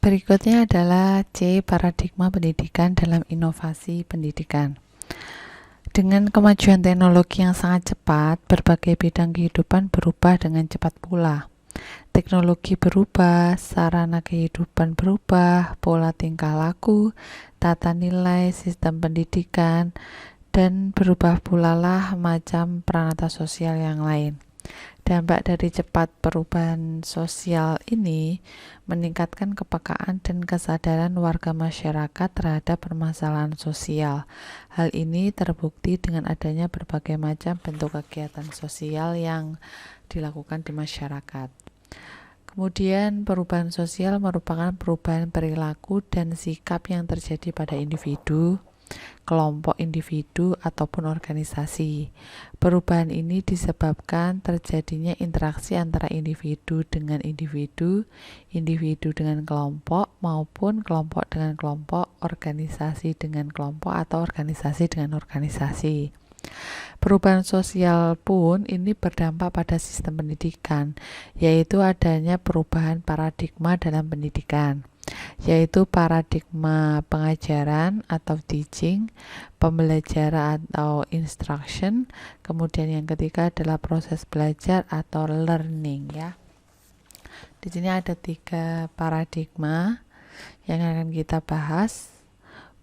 Berikutnya adalah C. Paradigma pendidikan dalam inovasi pendidikan. Dengan kemajuan teknologi yang sangat cepat, berbagai bidang kehidupan berubah dengan cepat pula. Teknologi berubah, sarana kehidupan berubah, pola tingkah laku, tata nilai, sistem pendidikan, dan berubah pula lah macam peranata sosial yang lain. Dampak dari cepat perubahan sosial ini meningkatkan kepekaan dan kesadaran warga masyarakat terhadap permasalahan sosial. Hal ini terbukti dengan adanya berbagai macam bentuk kegiatan sosial yang dilakukan di masyarakat. Kemudian perubahan sosial merupakan perubahan perilaku dan sikap yang terjadi pada individu, kelompok individu ataupun organisasi. Perubahan ini disebabkan terjadinya interaksi antara individu dengan individu, individu dengan kelompok, maupun kelompok dengan kelompok, organisasi dengan kelompok, atau organisasi dengan organisasi. Perubahan sosial pun ini berdampak pada sistem pendidikan, yaitu adanya perubahan paradigma dalam pendidikan, yaitu paradigma pengajaran atau teaching, pembelajaran atau instruction, kemudian yang ketiga adalah proses belajar atau learning ya. Di sini ada 3 paradigma yang akan kita bahas.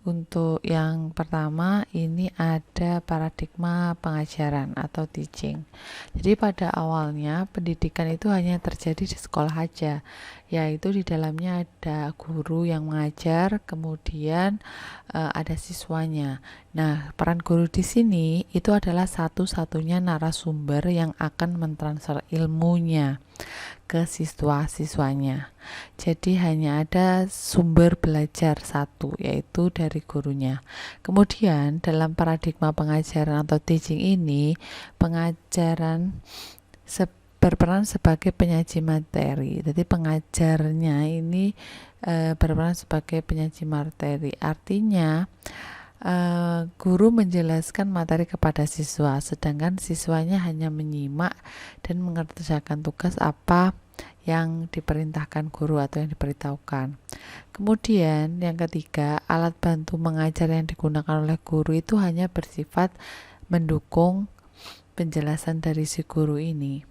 Untuk yang pertama ini ada paradigma pengajaran atau teaching. Jadi pada awalnya pendidikan itu hanya terjadi di sekolah aja, yaitu di dalamnya ada guru yang mengajar, kemudian ada siswanya. Nah, peran guru di sini itu adalah satu-satunya narasumber yang akan mentransfer ilmunya ke siswa-siswanya. Jadi hanya ada sumber belajar satu, yaitu dari gurunya. Kemudian dalam paradigma pengajaran atau teaching ini, pengajaran berperan sebagai penyaji materi. Jadi pengajarnya ini berperan sebagai penyaji materi. Artinya guru menjelaskan materi kepada siswa, sedangkan siswanya hanya menyimak dan mengerjakan tugas apa yang diperintahkan guru atau yang diberitahukan. Kemudian yang ketiga, alat bantu mengajar yang digunakan oleh guru itu hanya bersifat mendukung penjelasan dari si guru ini.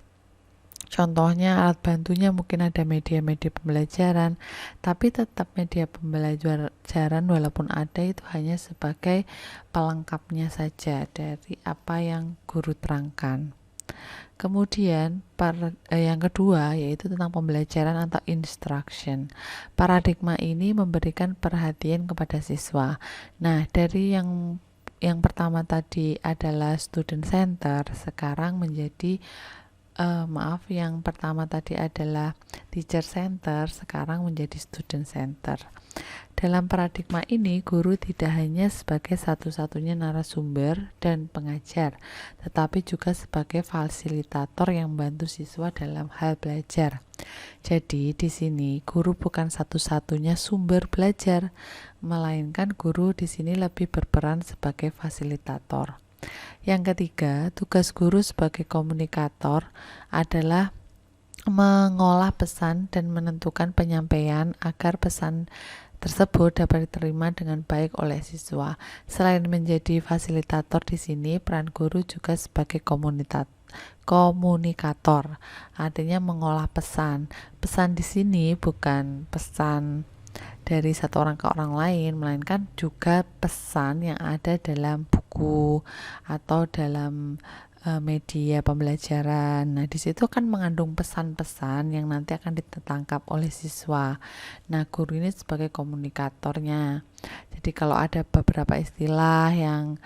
Contohnya alat bantunya mungkin ada media-media pembelajaran, tapi tetap media pembelajaran walaupun ada itu hanya sebagai pelengkapnya saja dari apa yang guru terangkan. Kemudian yang kedua yaitu tentang pembelajaran atau instruction. Paradigma ini memberikan perhatian kepada siswa. Nah, dari yang pertama tadi adalah student center, sekarang menjadi yang pertama tadi adalah teacher center, sekarang menjadi student center. Dalam paradigma ini, guru tidak hanya sebagai satu-satunya narasumber dan pengajar, tetapi juga sebagai fasilitator yang membantu siswa dalam hal belajar. Jadi, di sini guru bukan satu-satunya sumber belajar, melainkan guru di sini lebih berperan sebagai fasilitator. Yang ketiga, tugas guru sebagai komunikator adalah mengolah pesan dan menentukan penyampaian agar pesan tersebut dapat diterima dengan baik oleh siswa. Selain menjadi fasilitator di sini, peran guru juga sebagai komunikator, artinya mengolah pesan. Pesan di sini bukan pesan dari satu orang ke orang lain, melainkan juga pesan yang ada dalam buku atau dalam media pembelajaran. Nah, di situ kan mengandung pesan-pesan yang nanti akan ditangkap oleh siswa. Nah, guru ini sebagai komunikatornya. Jadi kalau ada beberapa istilah yang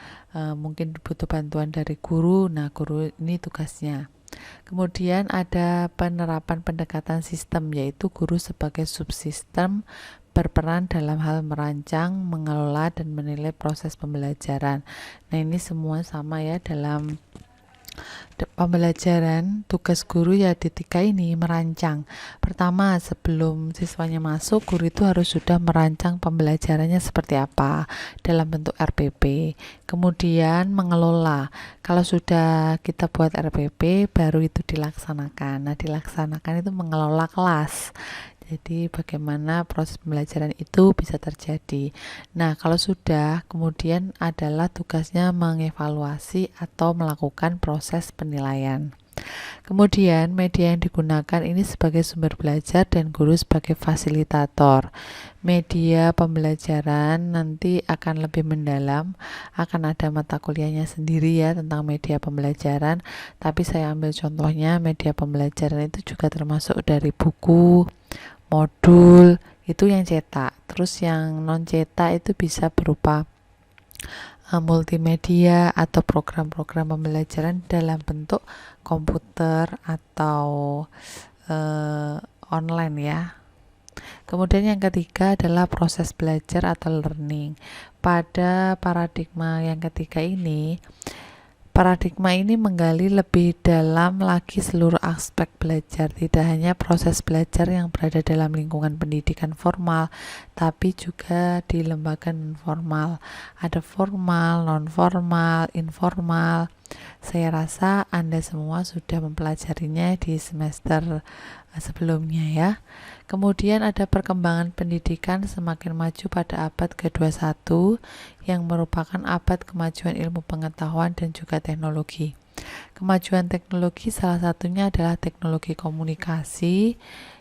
mungkin butuh bantuan dari guru, nah guru ini tugasnya. Kemudian ada penerapan pendekatan sistem, yaitu guru sebagai subsistem berperan dalam hal merancang, mengelola, dan menilai proses pembelajaran. Nah, ini semua sama ya dalam pembelajaran. Tugas guru ya di 3 ini merancang. Pertama, sebelum siswanya masuk, guru itu harus sudah merancang pembelajarannya seperti apa dalam bentuk RPP. Kemudian mengelola. Kalau sudah kita buat RPP, baru itu dilaksanakan. Nah, dilaksanakan itu mengelola kelas. Jadi bagaimana proses pembelajaran itu bisa terjadi. Nah, kalau sudah, kemudian adalah tugasnya mengevaluasi atau melakukan proses penilaian. Kemudian, media yang digunakan ini sebagai sumber belajar dan guru sebagai fasilitator. Media pembelajaran nanti akan lebih mendalam, akan ada mata kuliahnya sendiri ya tentang media pembelajaran, tapi saya ambil contohnya media pembelajaran itu juga termasuk dari buku, modul, itu yang cetak. Terus yang non cetak itu bisa berupa multimedia atau program-program pembelajaran dalam bentuk komputer atau online ya. Kemudian yang ketiga adalah proses belajar atau learning. Pada paradigma yang ketiga ini, paradigma ini menggali lebih dalam lagi seluruh aspek belajar, tidak hanya proses belajar yang berada dalam lingkungan pendidikan formal, tapi juga di lembaga non-formal. Ada formal, non-formal, informal. Saya rasa Anda semua sudah mempelajarinya di semester sebelumnya ya. Kemudian ada perkembangan pendidikan semakin maju pada abad ke-21 yang merupakan abad kemajuan ilmu pengetahuan dan juga teknologi. Kemajuan teknologi salah satunya adalah teknologi komunikasi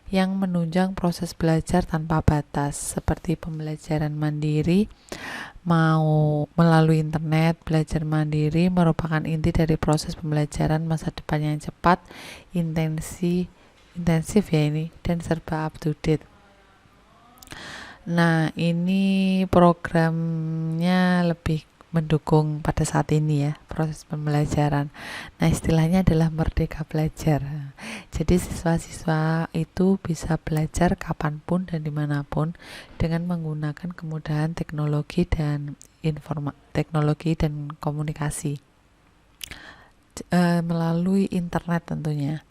yang menunjang proses belajar tanpa batas seperti pembelajaran mandiri, mau melalui internet. Belajar mandiri merupakan inti dari proses pembelajaran masa depan yang cepat, intensif ya ini, dan serba up to date. Nah, ini programnya lebih mendukung pada saat ini ya, proses pembelajaran. Nah, istilahnya adalah merdeka belajar. Jadi siswa-siswa itu bisa belajar kapanpun dan dimanapun dengan menggunakan kemudahan teknologi dan teknologi dan komunikasi melalui internet tentunya.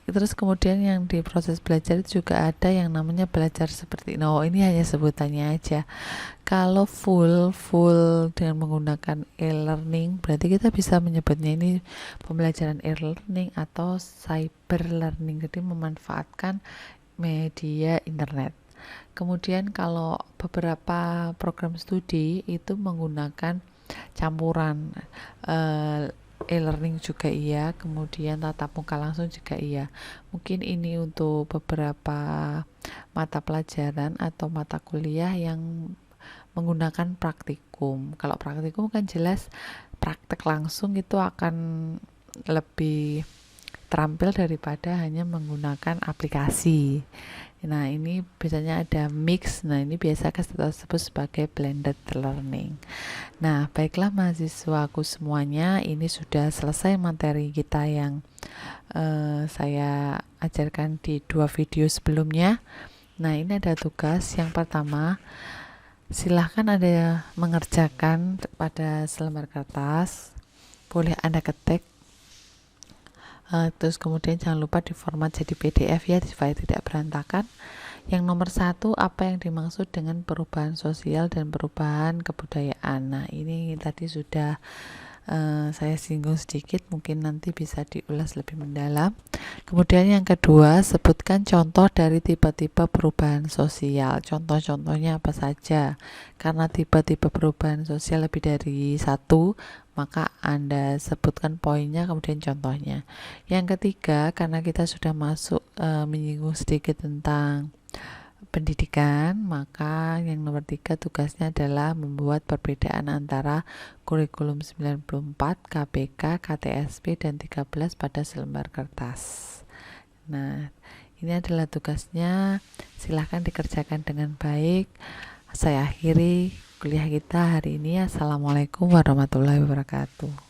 Terus kemudian yang di proses belajar itu juga ada yang namanya belajar seperti ini hanya sebutannya aja. Kalau full dengan menggunakan e-learning, berarti kita bisa menyebutnya ini pembelajaran e-learning atau cyber learning, jadi memanfaatkan media internet. Kemudian kalau beberapa program studi itu menggunakan campuran e-learning juga iya, kemudian tatap muka langsung juga iya. Mungkin ini untuk beberapa mata pelajaran atau mata kuliah yang menggunakan praktikum. Kalau praktikum kan jelas praktek langsung itu akan lebih terampil daripada hanya menggunakan aplikasi. Nah, ini biasanya ada mix. Nah, ini biasa kita sebut sebagai blended learning. Nah, baiklah mahasiswaku semuanya, ini sudah selesai materi kita yang saya ajarkan di 2 video sebelumnya. Nah, ini ada tugas. Yang pertama, silahkan Anda mengerjakan pada selembar kertas. Boleh Anda ketik. Terus kemudian jangan lupa diformat jadi PDF ya, supaya tidak berantakan. Yang nomor 1, apa yang dimaksud dengan perubahan sosial dan perubahan kebudayaan. Nah, ini tadi sudah saya singgung sedikit, mungkin nanti bisa diulas lebih mendalam. Kemudian yang kedua, sebutkan contoh dari tipe-tipe perubahan sosial. Contoh-contohnya apa saja? Karena tipe-tipe perubahan sosial lebih dari 1, maka Anda sebutkan poinnya, kemudian contohnya. Yang ketiga, karena kita sudah masuk menyinggung sedikit tentang pendidikan, maka yang nomor 3 tugasnya adalah membuat perbedaan antara kurikulum 94, KBK, KTSP, dan 13 pada selembar kertas. Nah, ini adalah tugasnya, silahkan dikerjakan dengan baik. Saya akhiri kuliah kita hari ini. Assalamualaikum warahmatullahi wabarakatuh.